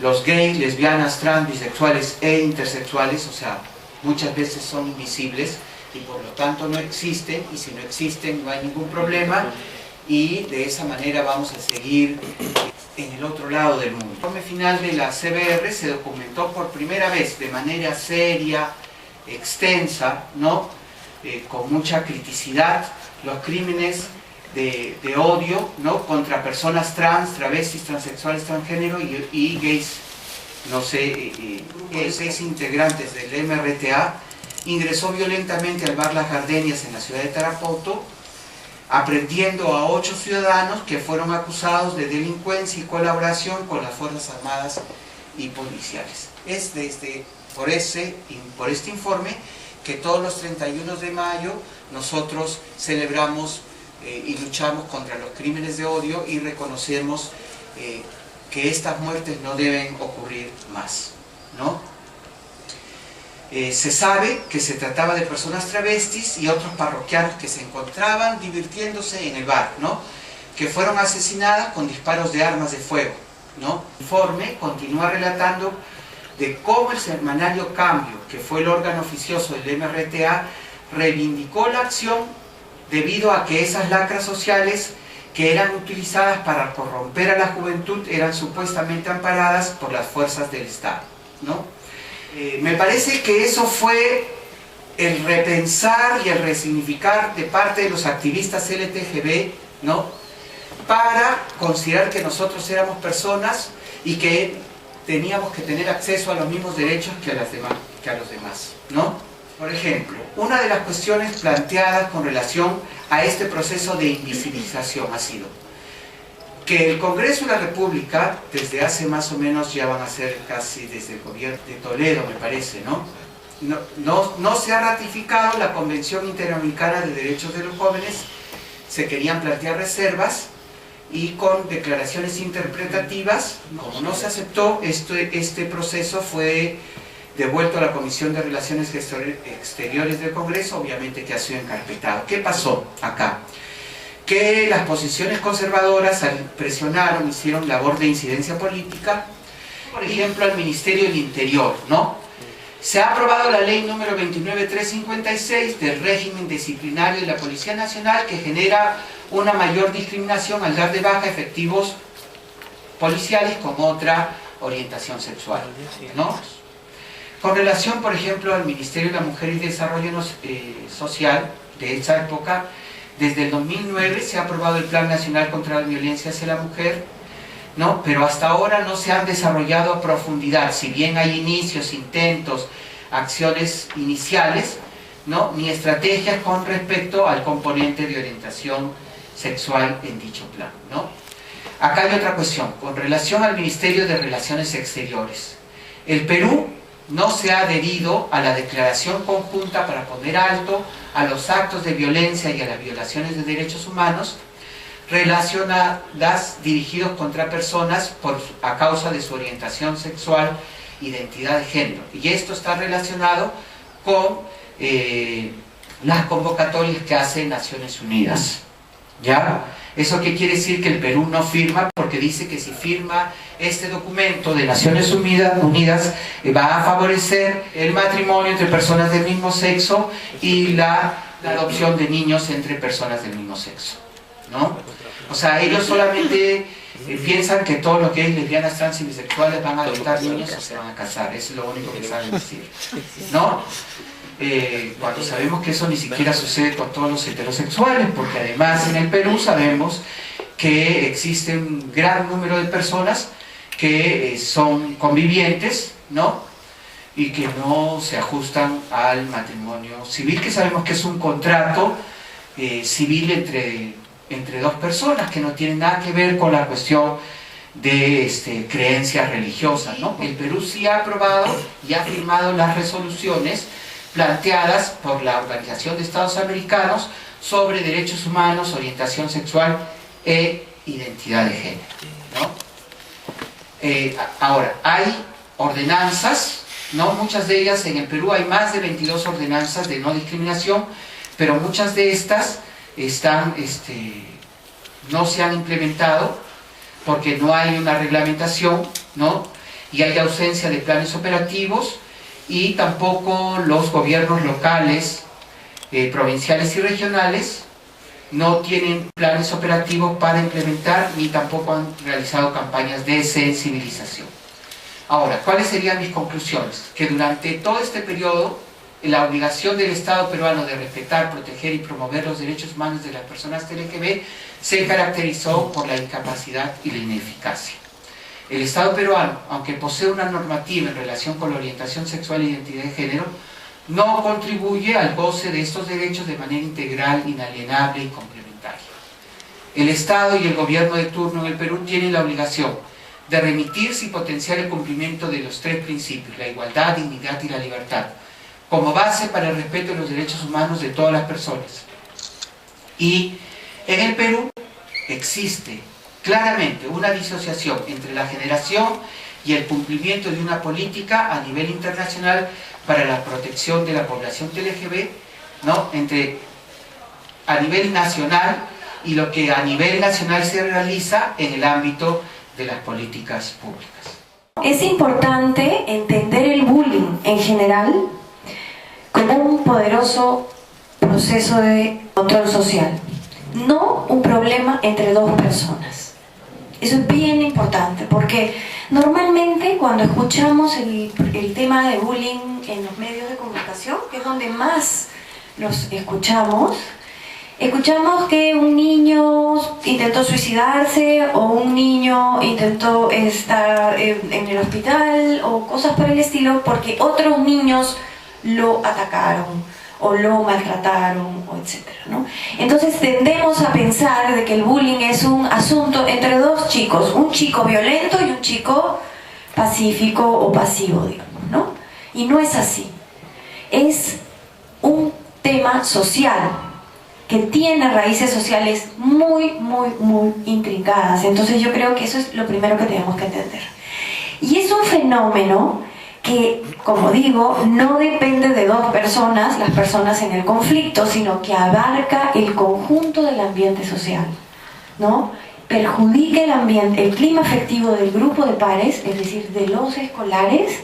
Los gays, lesbianas, trans, bisexuales e intersexuales, o sea, muchas veces son invisibles y por lo tanto no existen, y si no existen no hay ningún problema, y de esa manera vamos a seguir en el otro lado del mundo. El informe final de la CBR se documentó por primera vez de manera seria, extensa, ¿no? Con mucha criticidad, los crímenes de odio, ¿no? Contra personas trans, travestis, transexuales, transgénero y gays, no sé, seis integrantes del MRTA, ingresó violentamente al bar Las Gardenias en la ciudad de Tarapoto, aprehendiendo a 8 ciudadanos que fueron acusados de delincuencia y colaboración con las Fuerzas Armadas y policiales. Es por este informe que todos los 31 de mayo nosotros celebramos y luchamos contra los crímenes de odio y reconocemos que estas muertes no deben ocurrir más, ¿no? Se sabe que se trataba de personas travestis y otros parroquianos que se encontraban divirtiéndose en el bar, ¿no? Que fueron asesinadas con disparos de armas de fuego, ¿no? El informe continúa relatando de cómo el semanario Cambio, que fue el órgano oficioso del MRTA, reivindicó la acción debido a que esas lacras sociales que eran utilizadas para corromper a la juventud eran supuestamente amparadas por las fuerzas del Estado, ¿no? Me parece que eso fue el repensar y el resignificar de parte de los activistas LGTB, ¿no? Para considerar que nosotros éramos personas y que teníamos que tener acceso a los mismos derechos que a los demás, ¿no? Por ejemplo, una de las cuestiones planteadas con relación a este proceso de invisibilización ha sido que el Congreso de la República, desde hace más o menos, ya van a ser casi desde el gobierno de Toledo, me parece, ¿no? No se ha ratificado la Convención Interamericana de Derechos de los Jóvenes, se querían plantear reservas y con declaraciones interpretativas, como no se aceptó, este proceso fue devuelto a la Comisión de Relaciones Exteriores del Congreso, obviamente que ha sido encarpetado. ¿Qué pasó acá? Que las posiciones conservadoras presionaron, hicieron labor de incidencia política, por ejemplo al Ministerio del Interior, ¿no? Se ha aprobado la ley número 29356 del régimen disciplinario de la Policía Nacional, que genera una mayor discriminación al dar de baja efectivos policiales con otra orientación sexual, ¿no? Con relación, por ejemplo, al Ministerio de la Mujer y Desarrollo Social de esa época, desde el 2009 se ha aprobado el Plan Nacional contra la Violencia hacia la Mujer, ¿no? Pero hasta ahora no se han desarrollado a profundidad, si bien hay inicios, intentos, acciones iniciales, ¿no? Ni estrategias con respecto al componente de orientación sexual en dicho plan, ¿no? Acá hay otra cuestión, con relación al Ministerio de Relaciones Exteriores. El Perú no se ha adherido a la declaración conjunta para poner alto a los actos de violencia y a las violaciones de derechos humanos relacionadas, dirigidos contra personas a causa de su orientación sexual, identidad de género. Y esto está relacionado con las convocatorias que hace Naciones Unidas, ¿ya? ¿Eso qué quiere decir? Que el Perú no firma, porque dice que si firma este documento de Naciones Unidas va a favorecer el matrimonio entre personas del mismo sexo y la adopción de niños entre personas del mismo sexo, ¿no? O sea, ellos solamente piensan que todos los gays, lesbianas, trans y bisexuales van a adoptar niños o se van a casar. Eso es lo único que saben decir, ¿no? Cuando sabemos que eso ni siquiera sucede con todos los heterosexuales, porque además en el Perú sabemos que existe un gran número de personas que son convivientes, ¿no? Y que no se ajustan al matrimonio civil, que sabemos que es un contrato civil entre dos personas, que no tiene nada que ver con la cuestión de creencias religiosas, ¿no? El Perú sí ha aprobado y ha firmado las resoluciones planteadas por la Organización de Estados Americanos sobre derechos humanos, orientación sexual e identidad de género, ¿no? Ahora, hay ordenanzas, ¿no? Muchas de ellas en el Perú hay más de 22 ordenanzas de no discriminación, pero muchas de estas no se han implementado porque no hay una reglamentación, ¿no? y hay ausencia de planes operativos, y tampoco los gobiernos locales, provinciales y regionales no tienen planes operativos para implementar, ni tampoco han realizado campañas de sensibilización. Ahora, ¿cuáles serían mis conclusiones? Que durante todo este periodo, la obligación del Estado peruano de respetar, proteger y promover los derechos humanos de las personas LGB se caracterizó por la incapacidad y la ineficacia. El Estado peruano, aunque posee una normativa en relación con la orientación sexual e identidad de género, no contribuye al goce de estos derechos de manera integral, inalienable y complementaria. El Estado y el gobierno de turno en el Perú tienen la obligación de remitirse y potenciar el cumplimiento de los tres principios: la igualdad, dignidad y la libertad, como base para el respeto de los derechos humanos de todas las personas. Y en el Perú existe claramente una disociación entre la generación y el cumplimiento de una política a nivel internacional para la protección de la población LGB, ¿no?, a nivel nacional, y lo que a nivel nacional se realiza en el ámbito de las políticas públicas. Es importante entender el bullying en general como un poderoso proceso de control social, no un problema entre dos personas. Eso es bien importante, porque normalmente cuando escuchamos el tema de bullying en los medios de comunicación, que es donde más los escuchamos que un niño intentó suicidarse, o un niño intentó estar en el hospital, o cosas por el estilo, porque otros niños lo atacaron o lo maltrataron, etcétera, ¿no? Entonces tendemos a pensar de que el bullying es un asunto entre dos chicos, un chico violento y un chico pacífico o pasivo, digamos, ¿no? Y no es así. Es un tema social que tiene raíces sociales muy, muy, muy intrincadas. Entonces yo creo que eso es lo primero que tenemos que entender. Y es un fenómeno que, como digo, no depende de dos personas, las personas en el conflicto, sino que abarca el conjunto del ambiente social, ¿no? Perjudica el ambiente, el clima afectivo del grupo de pares, es decir, de los escolares,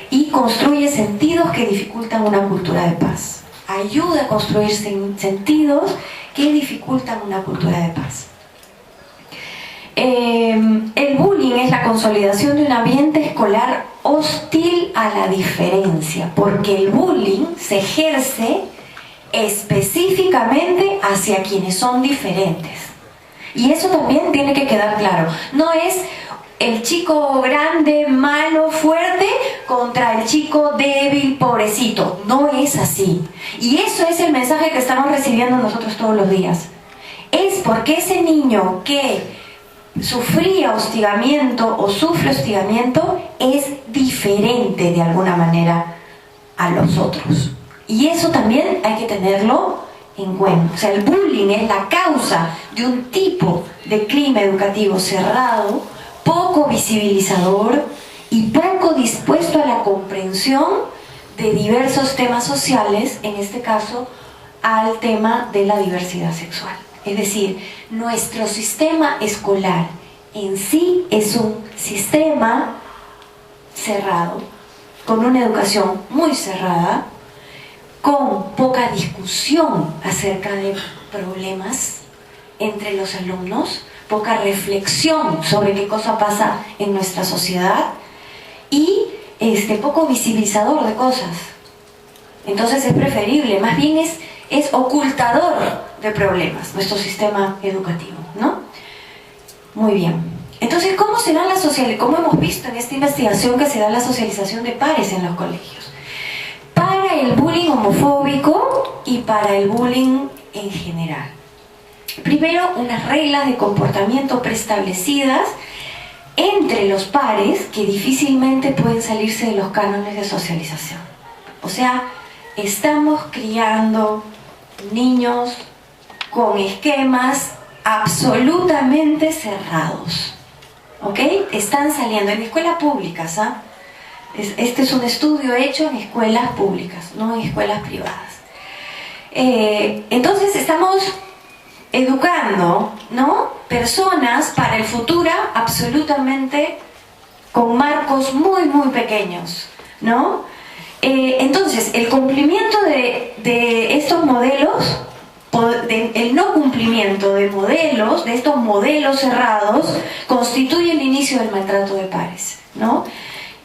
y construye sentidos que dificultan una cultura de paz. Ayuda a construir sentidos que dificultan una cultura de paz. El bullying es la consolidación de un ambiente escolar hostil a la diferencia, porque el bullying se ejerce específicamente hacia quienes son diferentes. Y eso también tiene que quedar claro. No es el chico grande, malo, fuerte contra el chico débil, pobrecito. No es así. Y eso es el mensaje que estamos recibiendo nosotros todos los días. Es porque ese niño que sufría hostigamiento o sufre hostigamiento es diferente de alguna manera a los otros. Y eso también hay que tenerlo en cuenta. O sea, el bullying es la causa de un tipo de clima educativo cerrado, poco visibilizador y poco dispuesto a la comprensión de diversos temas sociales, en este caso al tema de la diversidad sexual. Es decir, nuestro sistema escolar en sí es un sistema cerrado, con una educación muy cerrada, con poca discusión acerca de problemas entre los alumnos, poca reflexión sobre qué cosa pasa en nuestra sociedad y poco visibilizador de cosas. Entonces es preferible, más bien es ocultador de problemas nuestro sistema educativo, ¿no? Muy bien. Entonces, ¿cómo se da cómo hemos visto en esta investigación que se da la socialización de pares en los colegios? Para el bullying homofóbico y para el bullying en general. Primero, unas reglas de comportamiento preestablecidas entre los pares que difícilmente pueden salirse de los cánones de socialización. O sea, estamos criando niños con esquemas absolutamente cerrados, ¿ok? Están saliendo en escuelas públicas, ¿ah? Este es un estudio hecho en escuelas públicas, no en escuelas privadas. Entonces estamos educando, ¿no?, personas para el futuro absolutamente con marcos muy muy pequeños, ¿no? Entonces, el cumplimiento de estos modelos, el no cumplimiento de modelos, de estos modelos cerrados, constituye el inicio del maltrato de pares, ¿no?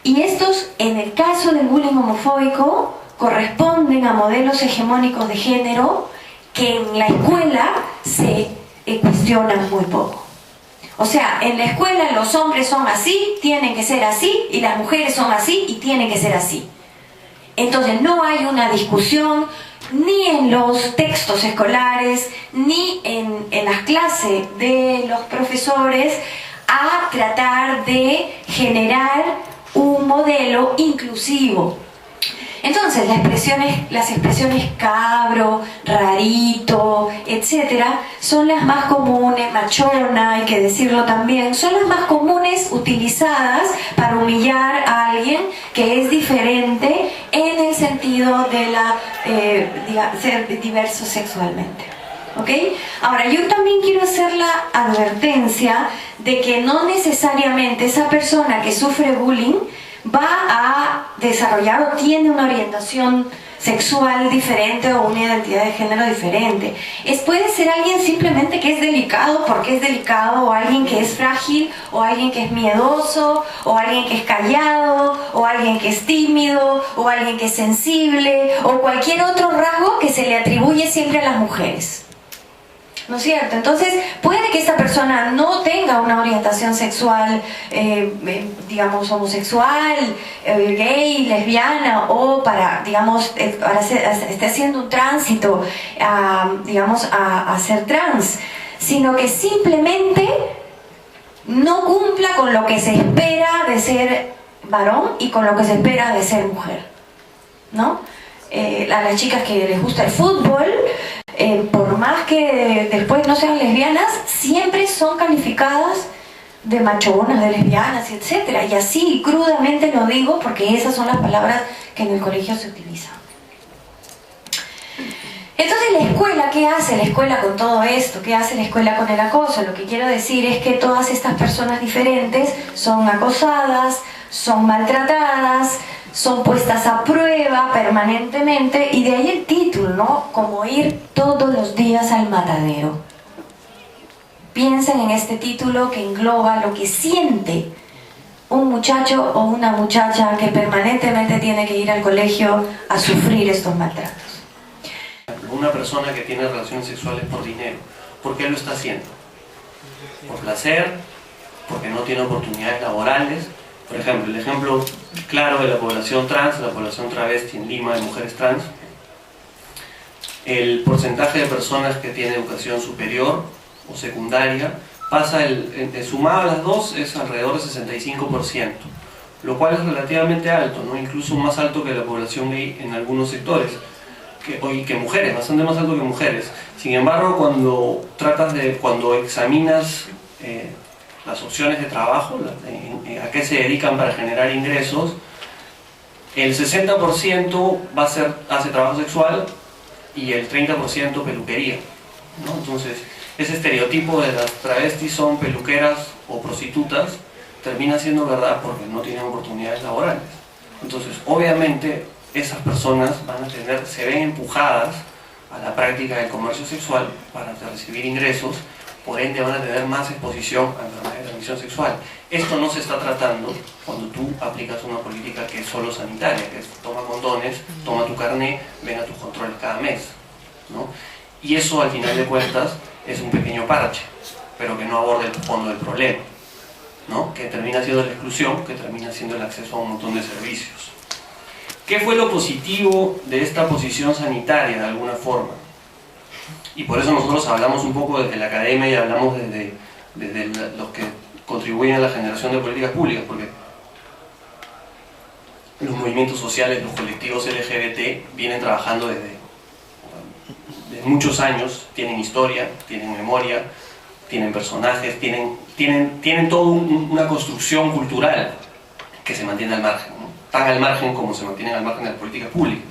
Y estos, en el caso del bullying homofóbico, corresponden a modelos hegemónicos de género que en la escuela se cuestionan muy poco. O sea, en la escuela los hombres son así, tienen que ser así, y las mujeres son así y tienen que ser así. Entonces no hay una discusión ni en los textos escolares, ni en las clases de los profesores a tratar de generar un modelo inclusivo. Entonces las expresiones cabro, rarito, etcétera, son las más comunes, machona, hay que decirlo también, son las más comunes utilizadas para humillar a alguien que es diferente en el sentido de ser diverso sexualmente. ¿Ok? Ahora, yo también quiero hacer la advertencia de que no necesariamente esa persona que sufre bullying va a desarrollar o tiene una orientación sexual diferente o una identidad de género diferente. Puede ser alguien simplemente que es delicado porque es delicado, o alguien que es frágil, o alguien que es miedoso, o alguien que es callado, o alguien que es tímido, o alguien que es sensible, o cualquier otro rasgo que se le atribuye siempre a las mujeres. ¿No es cierto? Entonces, puede que esta persona no tenga una orientación sexual, digamos, homosexual, gay, lesbiana, o esté haciendo un tránsito, digamos, a ser trans, sino que simplemente no cumpla con lo que se espera de ser varón y con lo que se espera de ser mujer, ¿no? A las chicas que les gusta el fútbol, por más que después no sean lesbianas, siempre son calificadas de machonas, de lesbianas, etc. Y así crudamente lo digo porque esas son las palabras que en el colegio se utilizan. Entonces, ¿la escuela qué hace? La escuela con todo esto, ¿qué hace la escuela con el acoso? Lo que quiero decir es que todas estas personas diferentes son acosadas, son maltratadas, son puestas a prueba permanentemente, y de ahí el título, ¿no? Como ir todos los días al matadero. Piensen en este título que engloba lo que siente un muchacho o una muchacha que permanentemente tiene que ir al colegio a sufrir estos maltratos. Una persona que tiene relaciones sexuales por dinero, ¿por qué lo está haciendo? ¿Por placer? ¿Porque no tiene oportunidades laborales? Por ejemplo, el ejemplo claro de la población trans, la población travesti en Lima, de mujeres trans, el porcentaje de personas que tienen educación superior o secundaria pasa, sumado a las dos, es alrededor del 65%, lo cual es relativamente alto, ¿no? Incluso más alto que la población gay en algunos sectores, que mujeres, bastante más alto que mujeres. Sin embargo, cuando examinas las opciones de trabajo, a qué se dedican para generar ingresos, el 60% hace trabajo sexual y el 30% peluquería, ¿no? Entonces, ese estereotipo de las travestis son peluqueras o prostitutas termina siendo verdad porque no tienen oportunidades laborales. Entonces, obviamente, esas personas se ven empujadas a la práctica del comercio sexual para recibir ingresos, por ende van a tener más exposición a enfermedades de transmisión sexual. Esto no se está tratando cuando tú aplicas una política que es solo sanitaria, que es toma condones, toma tu carné, ven a tus controles cada mes, ¿no? Y eso, al final de cuentas, es un pequeño parche, pero que no aborda el fondo del problema, ¿no? Que termina siendo la exclusión, que termina siendo el acceso a un montón de servicios. ¿Qué fue lo positivo de esta posición sanitaria, de alguna forma? Y por eso nosotros hablamos un poco desde la academia y hablamos desde los que contribuyen a la generación de políticas públicas, porque los movimientos sociales, los colectivos LGBT vienen trabajando desde muchos años, tienen historia, tienen memoria, tienen personajes, tienen toda una construcción cultural que se mantiene al margen, ¿no? Tan al margen como se mantienen al margen de las políticas públicas.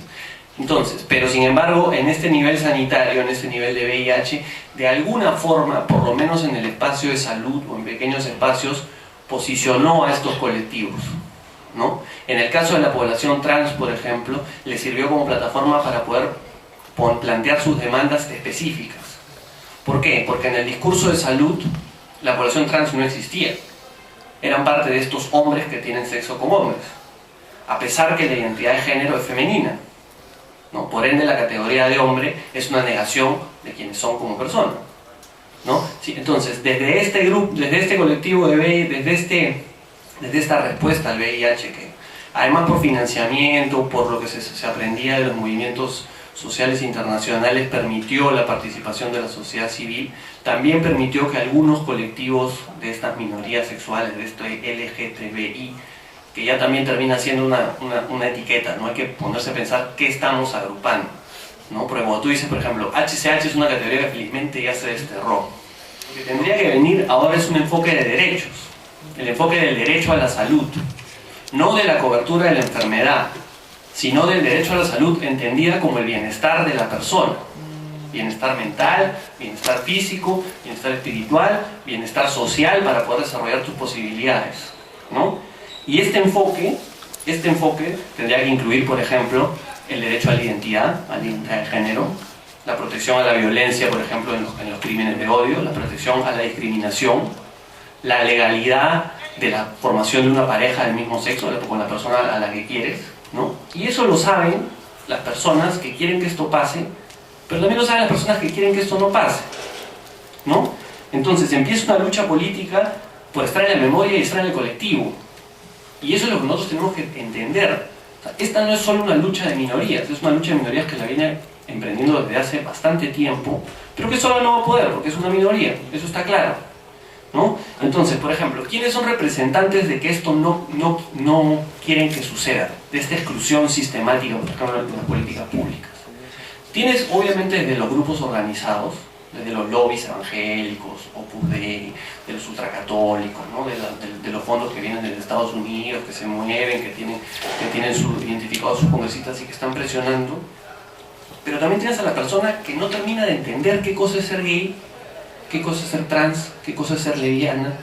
Entonces, pero sin embargo, en este nivel sanitario, en este nivel de VIH, de alguna forma, por lo menos en el espacio de salud o en pequeños espacios, posicionó a estos colectivos, ¿no? En el caso de la población trans, por ejemplo, le sirvió como plataforma para poder plantear sus demandas específicas. ¿Por qué? Porque en el discurso de salud la población trans no existía. Eran parte de estos hombres que tienen sexo con hombres, a pesar que la identidad de género es femenina, ¿no? Por ende, la categoría de hombre es una negación de quienes son como personas, ¿no? Sí, entonces, desde este grupo, desde este colectivo de VIH, desde esta respuesta al VIH, que además por financiamiento, por lo que se aprendía de los movimientos sociales internacionales, permitió la participación de la sociedad civil, también permitió que algunos colectivos de estas minorías sexuales, de este LGTBI, que ya también termina siendo una etiqueta, ¿no? Hay que ponerse a pensar qué estamos agrupando, ¿no? Porque como tú dices, por ejemplo, HCH es una categoría que felizmente ya se desterró. Lo que tendría que venir ahora es un enfoque de derechos, el enfoque del derecho a la salud, no de la cobertura de la enfermedad, sino del derecho a la salud entendida como el bienestar de la persona. Bienestar mental, bienestar físico, bienestar espiritual, bienestar social para poder desarrollar tus posibilidades, ¿no? Y este enfoque tendría que incluir, por ejemplo, el derecho a la identidad de género, la protección a la violencia, por ejemplo, en los crímenes de odio, la protección a la discriminación, la legalidad de la formación de una pareja del mismo sexo con la persona a la que quieres, ¿no? Y eso lo saben las personas que quieren que esto pase, pero también lo saben las personas que quieren que esto no pase, ¿no? Entonces empieza una lucha política por estar en la memoria y estar en el colectivo. Y eso es lo que nosotros tenemos que entender. O sea, esta no es solo una lucha de minorías, es una lucha de minorías que la viene emprendiendo desde hace bastante tiempo, pero que solo no va a poder porque es una minoría, eso está claro, ¿no? Entonces, por ejemplo, ¿quiénes son representantes de que esto no quieren que suceda? De esta exclusión sistemática, por ejemplo, en las políticas públicas. Tienes, obviamente, desde los grupos organizados, desde los lobbies evangélicos, Opus Dei, de los ultracatólicos, ¿no? de los fondos que vienen de Estados Unidos, que se mueven, que tienen identificados sus congresistas y que están presionando. Pero también tienes a la persona que no termina de entender qué cosa es ser gay, qué cosa es ser trans, qué cosa es ser lesbiana,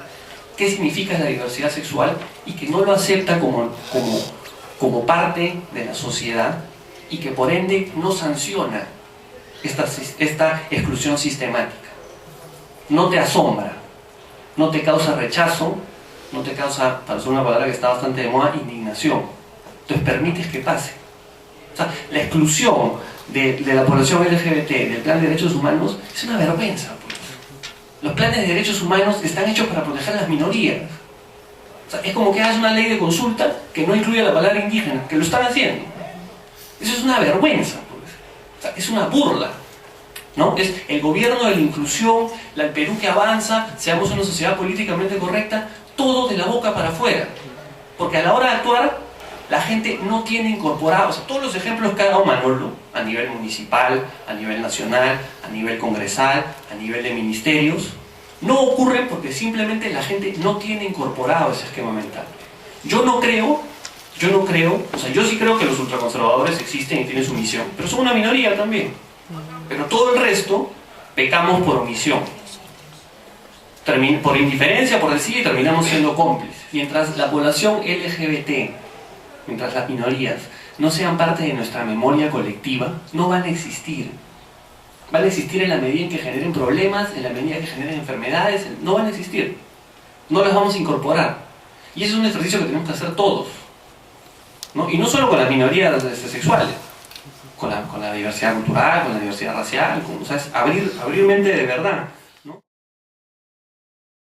qué significa la diversidad sexual y que no lo acepta como parte de la sociedad y que por ende no sanciona esta exclusión sistemática. No te asombra, no te causa rechazo, no te causa, para usar una palabra que está bastante de moda, indignación. Entonces permites que pase. O sea, la exclusión de la población LGBT del plan de derechos humanos es una vergüenza, pues. Los planes de derechos humanos están hechos para proteger a las minorías. O sea, es como que hagas una ley de consulta que no incluye la palabra indígena, que lo están haciendo. Eso es una vergüenza, pues. O sea, es una burla, ¿no? Es el gobierno de la inclusión, el Perú que avanza, seamos una sociedad políticamente correcta, todo de la boca para afuera. Porque a la hora de actuar, la gente no tiene incorporado, o sea, todos los ejemplos que ha dado Manolo, a nivel municipal, a nivel nacional, a nivel congresal, a nivel de ministerios, no ocurren porque simplemente la gente no tiene incorporado ese esquema mental. Yo no creo, o sea, yo sí creo que los ultraconservadores existen y tienen su misión, pero son una minoría también. Pero todo el resto pecamos por omisión, por indiferencia, por decir, y terminamos siendo cómplices. Mientras la población LGBT, mientras las minorías no sean parte de nuestra memoria colectiva, no van a existir. Van a existir en la medida en que generen problemas, en la medida en que generen enfermedades, no van a existir. No las vamos a incorporar. Y ese es un ejercicio que tenemos que hacer todos, ¿no? Y no solo con las minorías sexuales, con la diversidad cultural, con la diversidad racial, o sea, es abrir mente de verdad.